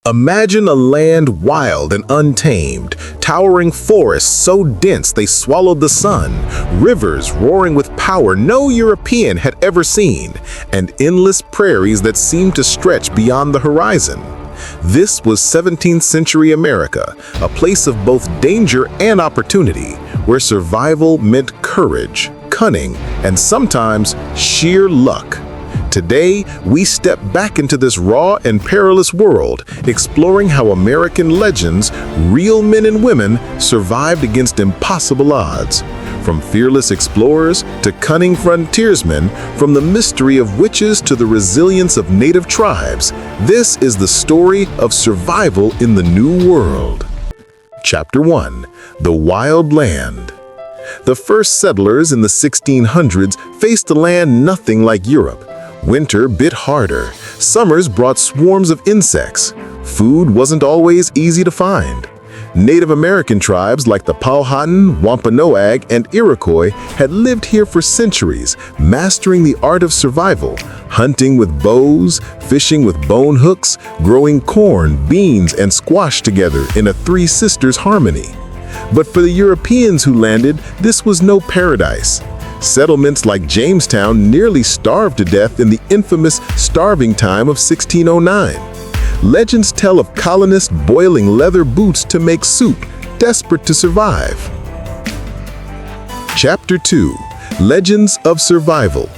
Imagine a land wild and untamed, towering forests so dense they swallowed the sun, rivers roaring with power no European had ever seen, and endless prairies that seemed to stretch beyond the horizon. This was 17th century America, a place of both danger and opportunity, where survival meant courage, cunning, and sometimes sheer luck. Today, we step back into this raw and perilous world, exploring how American legends, real men and women, survived against impossible odds. From fearless explorers to cunning frontiersmen, from the mystery of witches to the resilience of native tribes, this is the story of survival in the New World. Chapter 1. The Wild Land. The first settlers in the 1600s faced a land nothing like Europe. Winter bit harder. Summers brought swarms of insects. Food wasn't always easy to find. Native American tribes like the Powhatan, Wampanoag, and Iroquois had lived here for centuries, mastering the art of survival, hunting with bows, fishing with bone hooks, growing corn, beans, and squash together in a three sisters harmony. But for the Europeans who landed, this was no paradise. Settlements like Jamestown nearly starved to death in the infamous starving time of 1609. Legends tell of colonists boiling leather boots to make soup, desperate to survive. Chapter 2. Legends of Survival.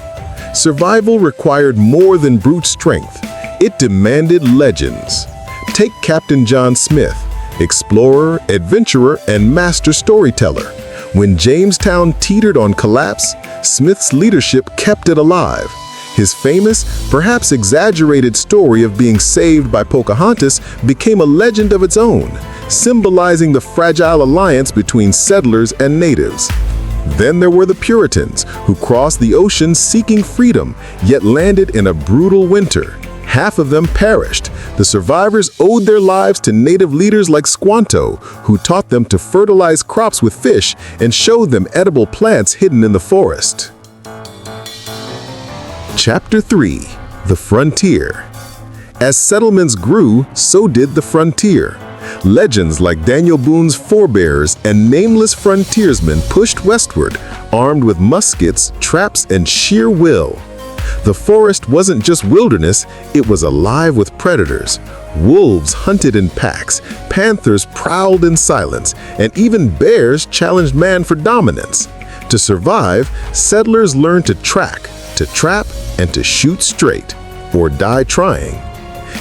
Survival required more than brute strength. It demanded legends. Take Captain John Smith, explorer, adventurer, and master storyteller. When Jamestown teetered on collapse, Smith's leadership kept it alive. His famous, perhaps exaggerated story of being saved by Pocahontas became a legend of its own, symbolizing the fragile alliance between settlers and natives. Then there were the Puritans, who crossed the ocean seeking freedom, yet landed in a brutal winter. Half of them perished. The survivors owed their lives to native leaders like Squanto, who taught them to fertilize crops with fish and showed them edible plants hidden in the forest. Chapter 3. The Frontier. As settlements grew, so did the frontier. Legends like Daniel Boone's forebears and nameless frontiersmen pushed westward, armed with muskets, traps, and sheer will. The forest wasn't just wilderness, it was alive with predators. Wolves hunted in packs, panthers prowled in silence, and even bears challenged man for dominance. To survive, settlers learned to track, to trap, and to shoot straight, or die trying.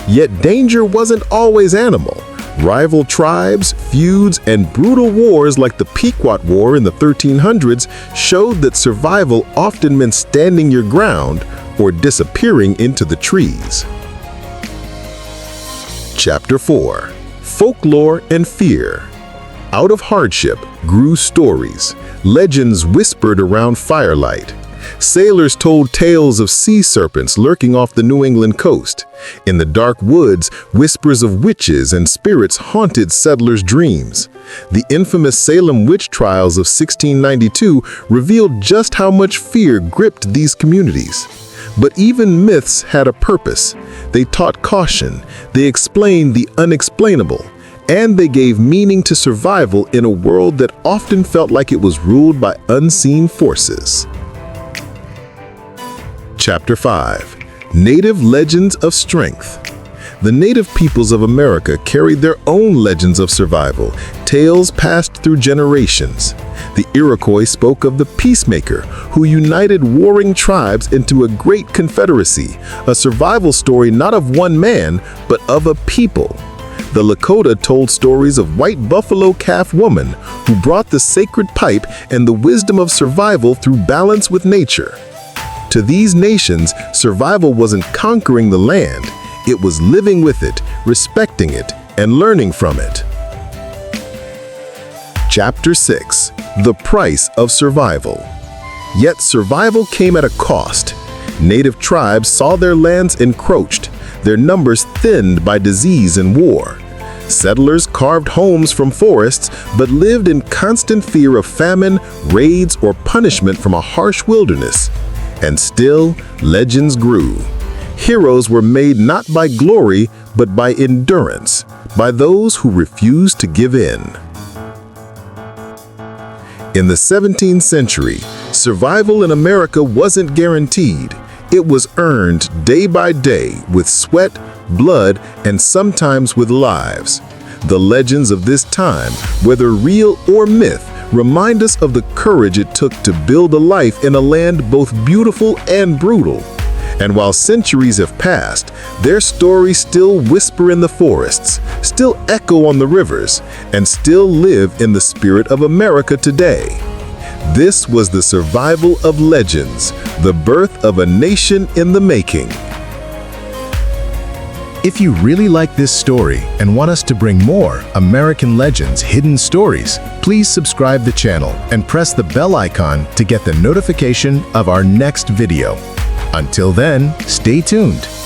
Yet danger wasn't always animal. Rival tribes, feuds, and brutal wars like the Pequot War in the 1300s showed that survival often meant standing your ground or disappearing into the trees. Chapter 4. Folklore and Fear. Out of hardship grew stories. Legends whispered around firelight. Sailors told tales of sea serpents lurking off the New England coast. In the dark woods, whispers of witches and spirits haunted settlers' dreams. The infamous Salem Witch Trials of 1692 revealed just how much fear gripped these communities. But even myths had a purpose. They taught caution, they explained the unexplainable, and they gave meaning to survival in a world that often felt like it was ruled by unseen forces. Chapter 5. Native Legends of Strength. The native peoples of America carried their own legends of survival, tales passed through generations. The Iroquois spoke of the peacemaker who united warring tribes into a great confederacy, a survival story not of one man, but of a people. The Lakota told stories of white buffalo calf woman who brought the sacred pipe and the wisdom of survival through balance with nature. To these nations, survival wasn't conquering the land, it was living with it, respecting it, and learning from it. Chapter 6. The Price of Survival. Yet survival came at a cost. Native tribes saw their lands encroached, their numbers thinned by disease and war. Settlers carved homes from forests, but lived in constant fear of famine, raids, or punishment from a harsh wilderness. And still, legends grew. Heroes were made not by glory, but by endurance, by those who refuse to give in. In the 17th century, survival in America wasn't guaranteed. It was earned day by day with sweat, blood, and sometimes with lives. The legends of this time, whether real or myth, remind us of the courage it took to build a life in a land both beautiful and brutal. And while centuries have passed, their stories still whisper in the forests, still echo on the rivers, and still live in the spirit of America today. This was the survival of legends, the birth of a nation in the making. If you really like this story and want us to bring more American Legends Hidden Stories, please subscribe the channel and press the bell icon to get the notification of our next video. Until then, stay tuned.